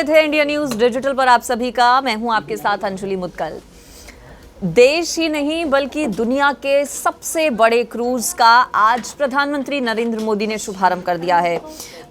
थे India news digital पर आप सभी का। मैं हूं आपके साथ अंजलि मुदगल। देश ही नहीं बल्कि दुनिया के सबसे बड़े क्रूज का आज प्रधानमंत्री नरेंद्र मोदी ने शुभारंभ कर दिया है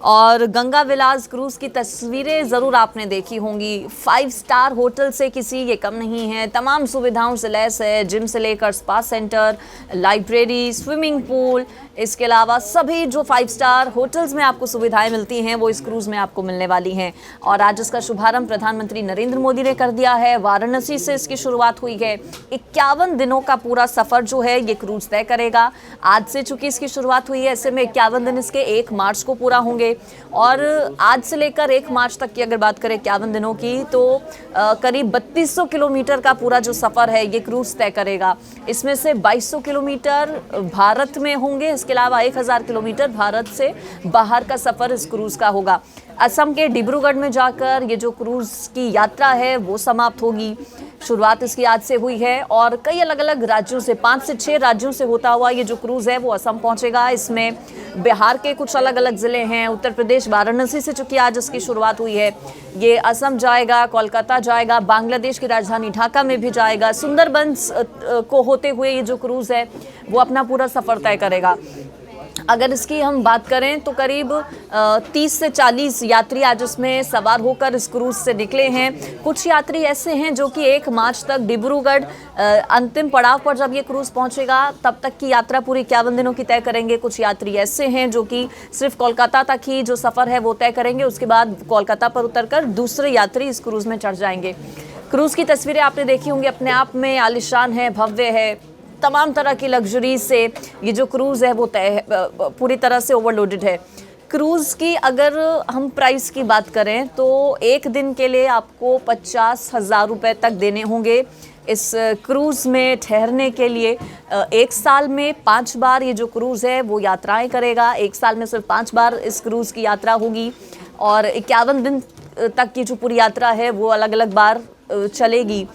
और गंगा विलास क्रूज की तस्वीरें जरूर आपने देखी होंगी। 5 स्टार होटल से किसी ये कम नहीं है, तमाम सुविधाओं से लैस है, जिम से लेकर spa centre, library, swimming pool, इसके अलावा सभी जो 5 स्टार होटल्स में आपको सुविधाएं मिलती हैं वो इस क्रूज में आपको मिलने वाली हैं। और आज इसका शुभारंभ प्रधानमंत्री नरेंद्र मोदी ने कर दिया है। वाराणसी से इसकी शुरुआत हुई है। 51 दिनों का पूरा सफर जो है ये क्रूज तय करेगा। आज से चूंकि इसकी शुरुआत हुई है, ऐसे में 51 दिन इसके 1 मार्च को पूरा होंगे और आज से लेकर 1 मार्च तक की अगर बात करें 51 दिनों की, तो करीब 3200 किलोमीटर का पूरा जो सफर है ये क्रूज तय करेगा। इसमें से 2200 किलोमीटर भारत में होंगे, इसके अलावा 1000 किलोमीटर भारत से बाहर का सफर इस क्रूज का होगा। असम के डिब्रूगढ़ में जाकर ये जो क्रूज की यात्रा है वो समाप्त होगी। शुरुआत इसकी आज से हुई है और कई अलग अलग राज्यों से 5 से 6 राज्यों से होता हुआ ये जो क्रूज है वो असम पहुंचेगा। इसमें बिहार के कुछ अलग अलग जिले हैं, उत्तर प्रदेश वाराणसी से चूंकि आज इसकी शुरुआत हुई है, ये असम जाएगा, कोलकाता जाएगा, बांग्लादेश की राजधानी ढाका में भी जाएगा। सुंदरबंस को होते हुए ये जो क्रूज है वो अपना पूरा सफर तय करेगा। अगर इसकी हम बात करें तो करीब 30 से 40 यात्री आज इसमें सवार होकर इस क्रूज से निकले हैं। कुछ यात्री ऐसे हैं जो कि 1 मार्च तक डिब्रूगढ़ अंतिम पड़ाव पर जब ये क्रूज पहुंचेगा तब तक की यात्रा पूरी 51 दिनों की तय करेंगे। कुछ यात्री ऐसे हैं जो कि सिर्फ कोलकाता तक ही जो सफ़र है वो तय करेंगे, उसके बाद कोलकाता पर उतरकर दूसरे यात्री इस क्रूज में चढ़ जाएंगे। क्रूज की तस्वीरें आपने देखी होंगी, अपने आप में आलिशान है, भव्य है, तमाम तरह की लग्जरी से ये जो क्रूज़ है वो तय पूरी तरह से ओवरलोडेड है। क्रूज़ की अगर हम प्राइस की बात करें तो एक दिन के लिए आपको 50,000 रुपये तक देने होंगे इस क्रूज़ में ठहरने के लिए। 1 साल में 5 बार ये जो क्रूज़ है वो यात्राएं करेगा। 1 साल में सिर्फ 5 बार इस क्रूज़ की यात्रा होगी और 51 दिन तक की जो पूरी यात्रा है वो अलग अलग बार चलेगी।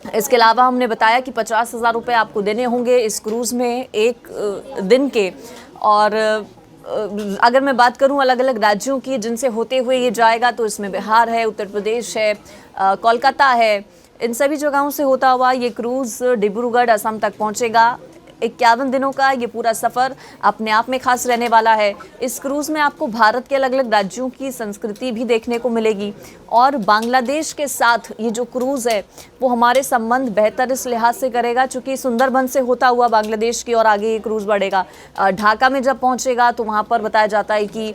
इसके अलावा हमने बताया कि 50,000 रुपये आपको देने होंगे इस क्रूज़ में एक दिन के। और अगर मैं बात करूं अलग अलग राज्यों की जिनसे होते हुए ये जाएगा तो इसमें बिहार है, उत्तर प्रदेश है, कोलकाता है, इन सभी जगहों से होता हुआ ये क्रूज़ डिब्रूगढ़ असम तक पहुंचेगा। 51 दिनों का ये पूरा सफ़र अपने आप में खास रहने वाला है। इस क्रूज़ में आपको भारत के अलग अलग राज्यों की संस्कृति भी देखने को मिलेगी और बांग्लादेश के साथ ये जो क्रूज़ है वो हमारे संबंध बेहतर इस लिहाज से करेगा चूँकि सुंदरबन से होता हुआ बांग्लादेश की और आगे ये क्रूज़ बढ़ेगा। ढाका में जब पहुँचेगा तो वहाँ पर बताया जाता है कि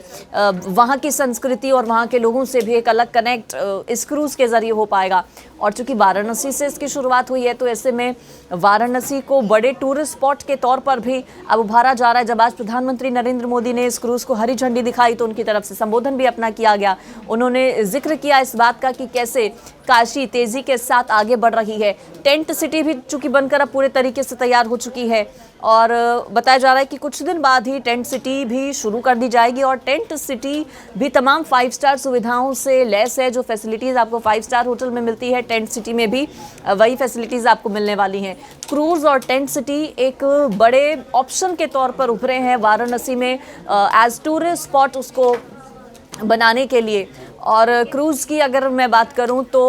वहाँ की संस्कृति और वहाँ के लोगों से भी एक अलग कनेक्ट इस क्रूज़ के ज़रिए हो पाएगा। और चूँकि वाराणसी से इसकी शुरुआत हुई है तो ऐसे में वाराणसी को बड़े टूरिस्ट स्पॉट के तौर पर भी अब उभारा जा रहा है। जब आज प्रधानमंत्री नरेंद्र मोदी ने इस क्रूज़ को हरी झंडी दिखाई तो उनकी तरफ से संबोधन भी अपना किया गया। उन्होंने जिक्र किया इस बात का कि कैसे काशी तेजी के साथ आगे बढ़ रही है। टेंट सिटी भी चूंकि बनकर अब पूरे तरीके से तैयार हो चुकी है और बताया जा रहा है कि कुछ दिन बाद ही टेंट सिटी भी शुरू कर दी जाएगी और टेंट सिटी भी तमाम 5 स्टार सुविधाओं से लैस है। जो फैसिलिटीज़ आपको 5 स्टार होटल में मिलती है, टेंट सिटी में भी वही फैसिलिटीज़ आपको मिलने वाली हैं। क्रूज़ और टेंट सिटी एक बड़े ऑप्शन के तौर पर उभरे हैं वाराणसी में एज टूरिस्ट स्पॉट उसको बनाने के लिए। और क्रूज़ की अगर मैं बात करूं तो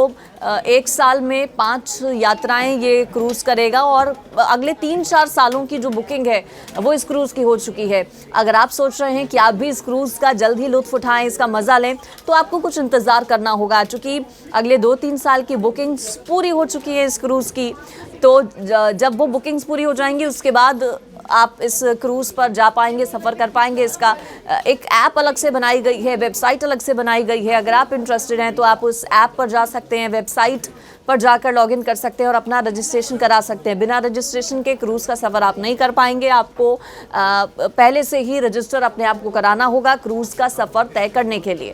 1 साल में 5 यात्राएं ये क्रूज़ करेगा और अगले 3-4 सालों की जो बुकिंग है वो इस क्रूज़ की हो चुकी है। अगर आप सोच रहे हैं कि आप भी इस क्रूज़ का जल्द ही लुत्फ़ उठाएं, इसका मज़ा लें, तो आपको कुछ इंतज़ार करना होगा क्योंकि अगले 2-3 साल की बुकिंग्स पूरी हो चुकी है इस क्रूज़ की। तो जब वो बुकिंग्स पूरी हो जाएंगी उसके बाद आप इस क्रूज़ पर जा पाएंगे, सफ़र कर पाएंगे। इसका एक ऐप अलग से बनाई गई है, वेबसाइट अलग से बनाई गई है। अगर आप इंटरेस्टेड हैं तो आप उस ऐप पर जा सकते हैं, वेबसाइट पर जाकर लॉगिन कर सकते हैं और अपना रजिस्ट्रेशन करा सकते हैं। बिना रजिस्ट्रेशन के क्रूज़ का सफ़र आप नहीं कर पाएंगे। आपको पहले से ही रजिस्टर अपने आप को कराना होगा क्रूज़ का सफ़र तय करने के लिए।